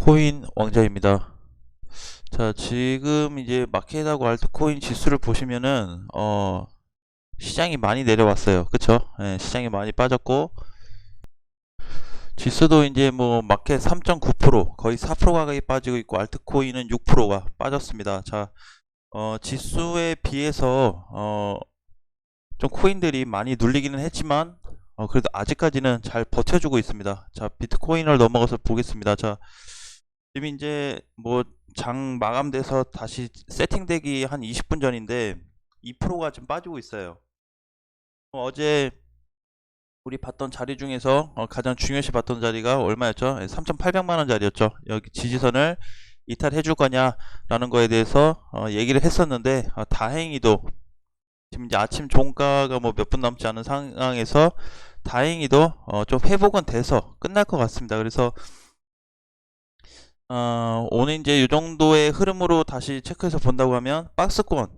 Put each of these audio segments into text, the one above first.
코인 왕자입니다. 자, 지금 이제 마켓하고 알트코인 지수를 보시면은 시장이 많이 내려왔어요. 그쵸? 예, 시장이 많이 빠졌고 지수도 이제 뭐 마켓 3.9% 거의 4% 가까이 빠지고 있고 알트코인은 6%가 빠졌습니다. 자, 지수에 비해서 좀 코인들이 많이 눌리기는 했지만 그래도 아직까지는 잘 버텨주고 있습니다. 자, 비트코인을 넘어가서 보겠습니다. 자, 지금 이제 뭐 장 마감돼서 다시 세팅되기 한 20분 전인데 2%가 좀 빠지고 있어요. 어제 우리 봤던 자리 중에서 가장 중요시 봤던 자리가 얼마였죠? 3,800만원 자리였죠. 여기 지지선을 이탈해 줄 거냐라는 거에 대해서 얘기를 했었는데 다행히도 지금 이제 아침 종가가 뭐 몇 분 남지 않은 상황에서 다행히도 좀 회복은 돼서 끝날 것 같습니다. 그래서 오늘 이제 이 정도의 흐름으로 다시 체크해서 본다고 하면 박스권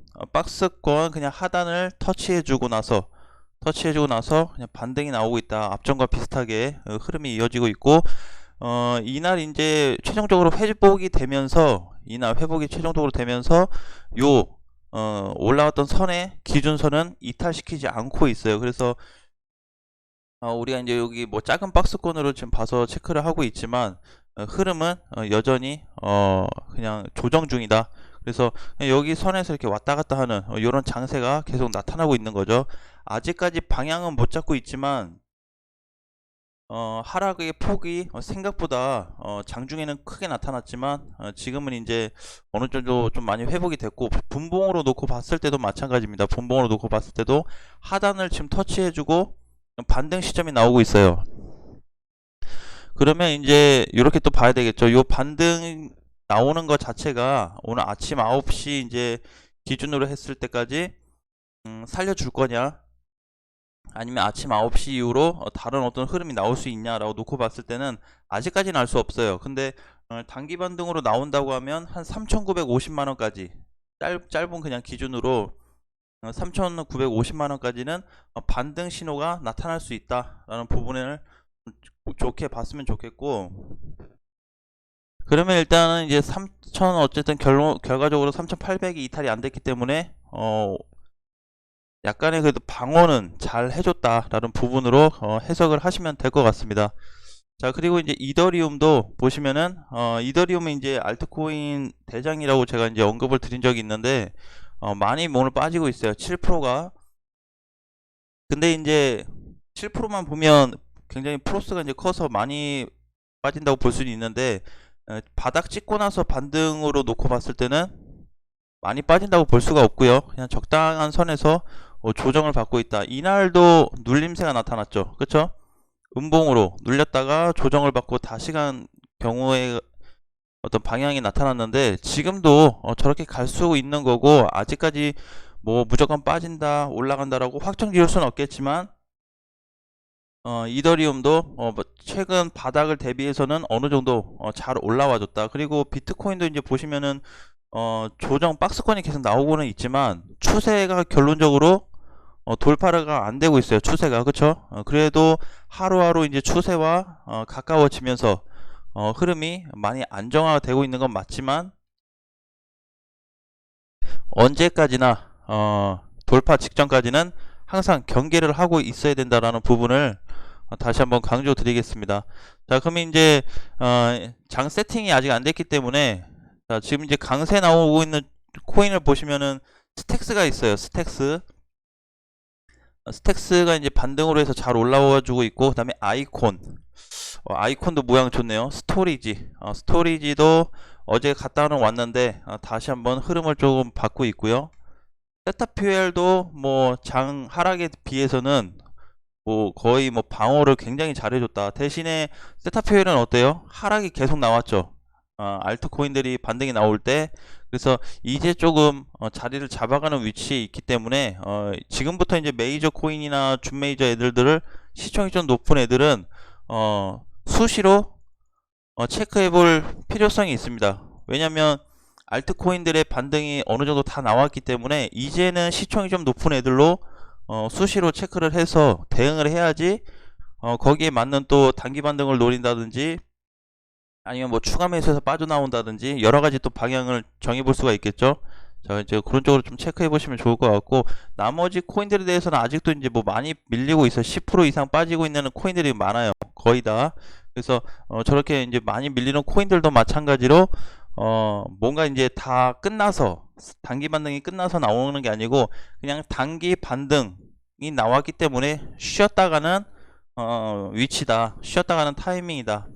그냥 하단을 터치해주고 나서 그냥 반등이 나오고 있다. 앞전과 비슷하게 흐름이 이어지고 있고 이날 이제 최종적으로 회복이 되면서 요 올라왔던 선의 기준선은 이탈시키지 않고 있어요. 그래서 우리가 이제 여기 뭐 작은 박스권으로 지금 봐서 체크를 하고 있지만 흐름은 여전히 그냥 조정 중이다. 그래서 여기 선에서 이렇게 왔다 갔다 하는 이런 장세가 계속 나타나고 있는 거죠. 아직까지 방향은 못 잡고 있지만 하락의 폭이 생각보다 장중에는 크게 나타났지만 지금은 이제 어느 정도 좀 많이 회복이 됐고 분봉으로 놓고 봤을 때도 마찬가지입니다. 분봉으로 놓고 봤을 때도 하단을 지금 터치해주고 반등 시점이 나오고 있어요. 그러면 이제 이렇게 또 봐야 되겠죠. 요 반등 나오는 것 자체가 오늘 아침 9시 이제 기준으로 했을 때까지 살려줄 거냐, 아니면 아침 9시 이후로 다른 어떤 흐름이 나올 수 있냐라고 놓고 봤을 때는 아직까지는 알 수 없어요. 근데 단기 반등으로 나온다고 하면 한 3,950만원까지 짧은 그냥 기준으로 3,950만원까지는 반등 신호가 나타날 수 있다라는 부분을 좋게 봤으면 좋겠고, 그러면 일단은 이제 3,000 어쨌든 결과적으로 3,800이 이탈이 안 됐기 때문에 약간의 그래도 방어는 잘 해줬다라는 부분으로 해석을 하시면 될 것 같습니다. 자, 그리고 이제 이더리움도 보시면은 이더리움은 이제 알트코인 대장이라고 제가 이제 언급을 드린 적이 있는데 많이 오늘 빠지고 있어요. 7%가. 근데 이제 7%만 보면 굉장히 플러스가 이제 커서 많이 빠진다고 볼 수는 있는데 바닥 찍고 나서 반등으로 놓고 봤을 때는 많이 빠진다고 볼 수가 없고요. 그냥 적당한 선에서 조정을 받고 있다. 이날도 눌림세가 나타났죠. 그쵸? 음봉으로 눌렸다가 조정을 받고 다시 간 경우에 어떤 방향이 나타났는데 지금도 저렇게 갈 수 있는 거고, 아직까지 뭐 무조건 빠진다 올라간다라고 확정 지을 수는 없겠지만 이더리움도 뭐 최근 바닥을 대비해서는 어느 정도 잘 올라와 줬다. 그리고 비트코인도 이제 보시면은 조정 박스권이 계속 나오고는 있지만 추세가 결론적으로 돌파가 안 되고 있어요. 추세가. 그쵸? 그래도 하루하루 이제 추세와 가까워지면서 흐름이 많이 안정화되고 있는 건 맞지만 언제까지나 돌파 직전까지는 항상 경계를 하고 있어야 된다라는 부분을 다시 한번 강조 드리겠습니다. 자, 그럼 이제 장 세팅이 아직 안 됐기 때문에, 자, 지금 이제 강세 나오고 있는 코인을 보시면은 스택스가 있어요. 스택스가 이제 반등으로 해서 잘 올라와 주고 있고, 그 다음에 아이콘도 모양 좋네요. 스토리지도 어제 갔다 왔는데 다시 한번 흐름을 조금 받고 있고요. 세타퓨엘도 뭐 장 하락에 비해서는 뭐 거의 뭐 방어를 굉장히 잘해줬다. 대신에 세타퓨엘은 어때요? 하락이 계속 나왔죠. 알트코인들이 반등이 나올 때. 그래서 이제 조금 자리를 잡아가는 위치에 있기 때문에 지금부터 이제 메이저 코인이나 준메이저 애들을 시총이 좀 높은 애들은 수시로 체크해 볼 필요성이 있습니다. 왜냐면 알트코인들의 반등이 어느 정도 다 나왔기 때문에 이제는 시총이 좀 높은 애들로 수시로 체크를 해서 대응을 해야지 거기에 맞는 또 단기 반등을 노린다든지 아니면 뭐 추가 매수해서 빠져나온다든지 여러 가지 또 방향을 정해 볼 수가 있겠죠. 자, 이제 그런 쪽으로 좀 체크해 보시면 좋을 것 같고, 나머지 코인들에 대해서는 아직도 이제 뭐 많이 밀리고 있어. 10% 이상 빠지고 있는 코인들이 많아요. 거의 다. 그래서 저렇게 이제 많이 밀리는 코인들도 마찬가지로 뭔가 이제 다 끝나서, 단기 반등이 끝나서 나오는 게 아니고 그냥 단기 반등이 나왔기 때문에 쉬었다가는 위치다, 쉬었다가는 타이밍이다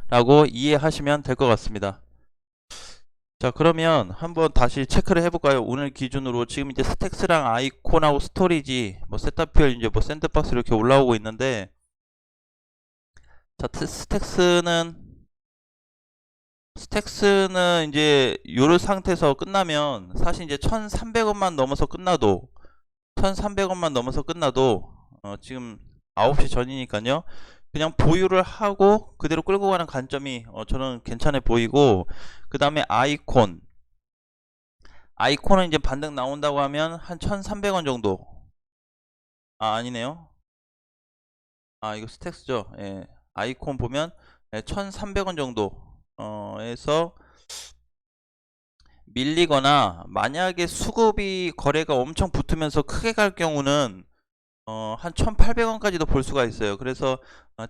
라고 이해하시면 될 것 같습니다. 자, 그러면 한번 다시 체크를 해볼까요? 오늘 기준으로 지금 이제 스택스랑 아이콘하고 스토리지, 뭐 세타퓨얼, 이제 뭐 샌드박스 이렇게 올라오고 있는데, 자, 스택스는 이제 요런 상태에서 끝나면 사실 이제 1300원만 넘어서 끝나도, 1300원만 넘어서 끝나도 지금 9시 전이니까요. 그냥 보유를 하고 그대로 끌고 가는 관점이 저는 괜찮아 보이고, 그 다음에 아이콘은 이제 반등 나온다고 하면 한 1300원 정도. 아니네요. 이거 스택스죠. 예. 아이콘 보면 1300원 정도 에서 밀리거나, 만약에 수급이 거래가 엄청 붙으면서 크게 갈 경우는 한 1800원까지도 볼 수가 있어요. 그래서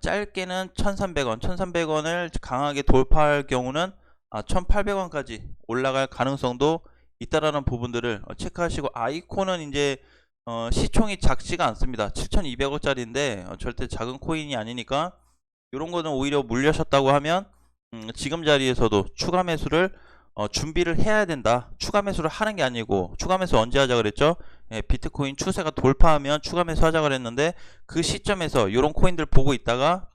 짧게는 1300원, 1300원을 강하게 돌파할 경우는 1800원까지 올라갈 가능성도 있다라는 부분들을 체크하시고, 아이콘은 이제 시총이 작지가 않습니다. 7200원짜리인데 절대 작은 코인이 아니니까 이런 거는 오히려 물려셨다고 하면 지금 자리에서도 추가 매수를 준비를 해야 된다. 추가 매수를 하는 게 아니고, 추가 매수 언제 하자 그랬죠? 비트코인 추세가 돌파하면 추가 매수 하자 그랬는데, 그 시점에서 이런 코인들 보고 있다가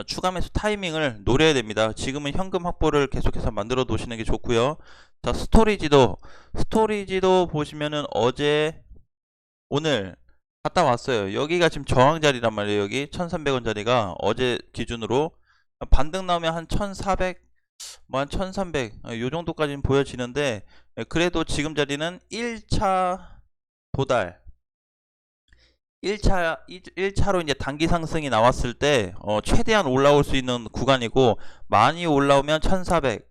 추가 매수 타이밍을 노려야 됩니다. 지금은 현금 확보를 계속해서 만들어 놓으시는 게 좋고요. 자, 스토리지도 보시면은 어제 오늘 갔다 왔어요. 여기가 지금 저항 자리란 말이에요. 여기 1300원 자리가 어제 기준으로 반등 나오면 한 1400, 뭐 한 1300, 요 정도까지는 보여지는데, 그래도 지금 자리는 1차 도달, 1차로 이제 단기 상승이 나왔을 때 최대한 올라올 수 있는 구간이고, 많이 올라오면 1400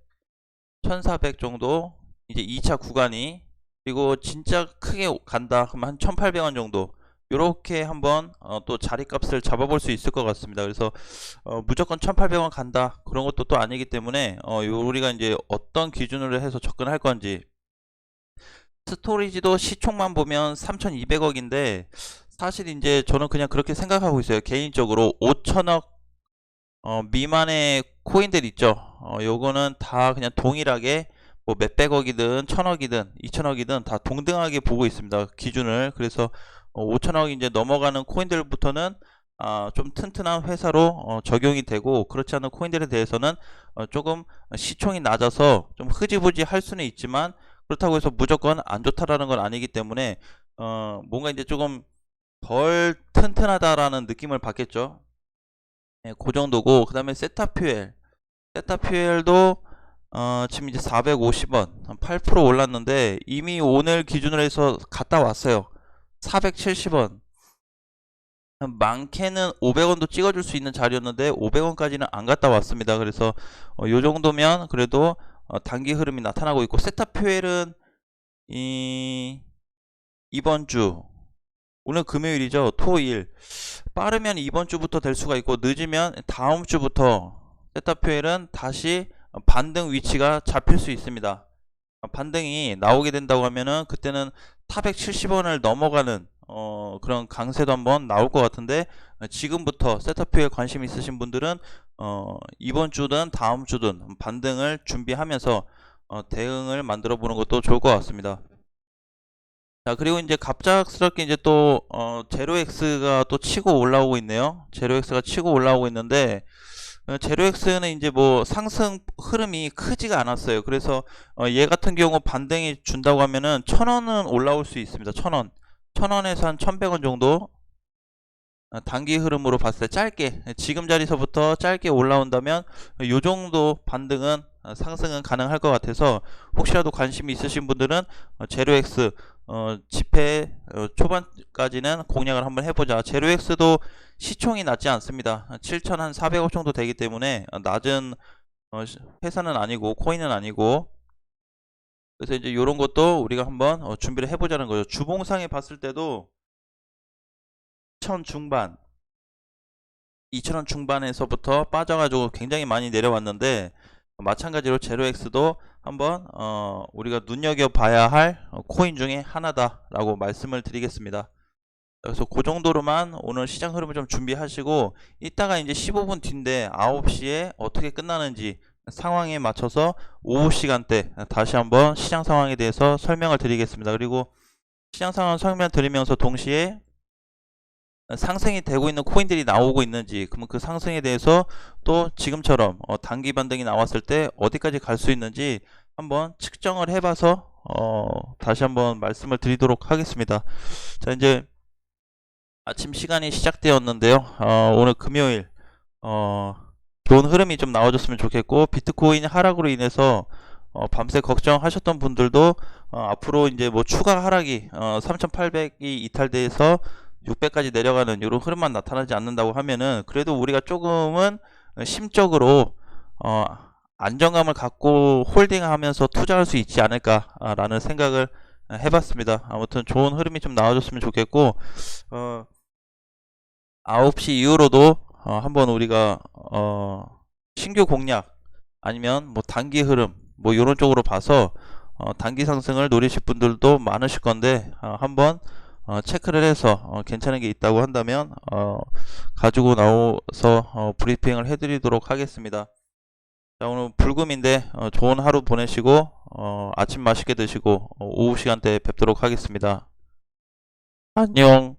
정도 이제 2차 구간이, 그리고 진짜 크게 간다 그러면 한 1800원 정도, 요렇게 한번 또 자리값을 잡아볼 수 있을 것 같습니다. 그래서 무조건 1800원 간다 그런 것도 또 아니기 때문에 우리가 이제 어떤 기준으로 해서 접근할 건지. 스토리지도 시총만 보면 3200억인데, 사실 이제 저는 그냥 그렇게 생각하고 있어요. 개인적으로 5000억 미만의 코인들 있죠. 요거는 다 그냥 동일하게 뭐 몇백억이든 1000억이든 2000억이든 다 동등하게 보고 있습니다. 기준을. 그래서 5000억 이제 넘어가는 코인들부터는 좀 튼튼한 회사로 적용이 되고, 그렇지 않은 코인들에 대해서는 조금 시총이 낮아서 좀 흐지부지 할 수는 있지만, 그렇다고 해서 무조건 안 좋다라는 건 아니기 때문에 뭔가 이제 조금 덜 튼튼하다라는 느낌을 받겠죠. 예, 그 정도고, 그 다음에 세타퓨엘도 지금 이제 450원, 한 8% 올랐는데 이미 오늘 기준으로 해서 갔다 왔어요. 470원. 많게는 500원도 찍어줄 수 있는 자리였는데 500원까지는 안 갔다 왔습니다. 그래서 요 정도면 그래도 단기 흐름이 나타나고 있고, 세타퓨엘은 이번 주, 오늘 금요일이죠. 토일. 빠르면 이번 주부터 될 수가 있고, 늦으면 다음 주부터 세타퓨엘은 다시 반등 위치가 잡힐 수 있습니다. 반등이 나오게 된다고 하면은 그때는 470원을 넘어가는 그런 강세도 한번 나올 것 같은데, 지금부터 세타퓨엘 관심 있으신 분들은 이번 주든 다음 주든 반등을 준비하면서 대응을 만들어 보는 것도 좋을 것 같습니다. 자, 그리고 이제 갑작스럽게 이제 또 제로엑스가 또 치고 올라오고 있네요. 제로엑스가 치고 올라오고 있는데, 제로엑스는 이제 뭐 상승 흐름이 크지가 않았어요. 그래서 얘 같은 경우 반등이 준다고 하면은 1000원은 올라올 수 있습니다. 1000원, 1000원에서 한 1100원 정도 단기 흐름으로 봤을 때 짧게, 지금 자리서부터 짧게 올라온다면 요 정도 반등은 상승은 가능할 것 같아서, 혹시라도 관심이 있으신 분들은 제로엑스 집회 초반까지는 공략을 한번 해보자. 제로엑스도 시총이 낮지 않습니다. 7,400억 정도 되기 때문에 낮은 회사는 아니고 코인은 아니고, 그래서 이제 이런 것도 우리가 한번 준비를 해보자는 거죠. 주봉상에 봤을 때도 2,000 중반, 2,000원 중반에서부터 빠져가지고 굉장히 많이 내려왔는데, 마찬가지로 제로엑스도 한번 우리가 눈여겨봐야 할 코인 중에 하나다라고 말씀을 드리겠습니다. 그래서 그 정도로만 오늘 시장 흐름을 좀 준비하시고, 이따가 이제 15분 뒤인데 9시에 어떻게 끝나는지 상황에 맞춰서 오후 시간대 다시 한번 시장 상황에 대해서 설명을 드리겠습니다. 그리고 시장 상황 설명 드리면서 동시에 상승이 되고 있는 코인들이 나오고 있는지, 그러면 그 상승에 대해서 또 지금처럼 단기 반등이 나왔을 때 어디까지 갈 수 있는지 한번 측정을 해봐서 다시 한번 말씀을 드리도록 하겠습니다. 자, 이제 아침 시간이 시작되었는데요. 오늘 금요일 좋은 흐름이 좀 나와줬으면 좋겠고, 비트코인 하락으로 인해서 밤새 걱정하셨던 분들도 앞으로 이제 뭐 추가 하락이 3,800이 이탈돼서 600까지 내려가는 이런 흐름만 나타나지 않는다고 하면은, 그래도 우리가 조금은 심적으로 안정감을 갖고 홀딩하면서 투자할 수 있지 않을까라는 생각을 해봤습니다. 아무튼 좋은 흐름이 좀 나와줬으면 좋겠고, 9시 이후로도 한번 우리가 신규 공략 아니면 뭐 단기 흐름 뭐 이런 쪽으로 봐서 단기 상승을 노리실 분들도 많으실 건데, 한번 체크를 해서 괜찮은 게 있다고 한다면 가지고 나와서 브리핑을 해드리도록 하겠습니다. 자, 오늘 불금인데 좋은 하루 보내시고 아침 맛있게 드시고 오후 시간대에 뵙도록 하겠습니다. 안녕.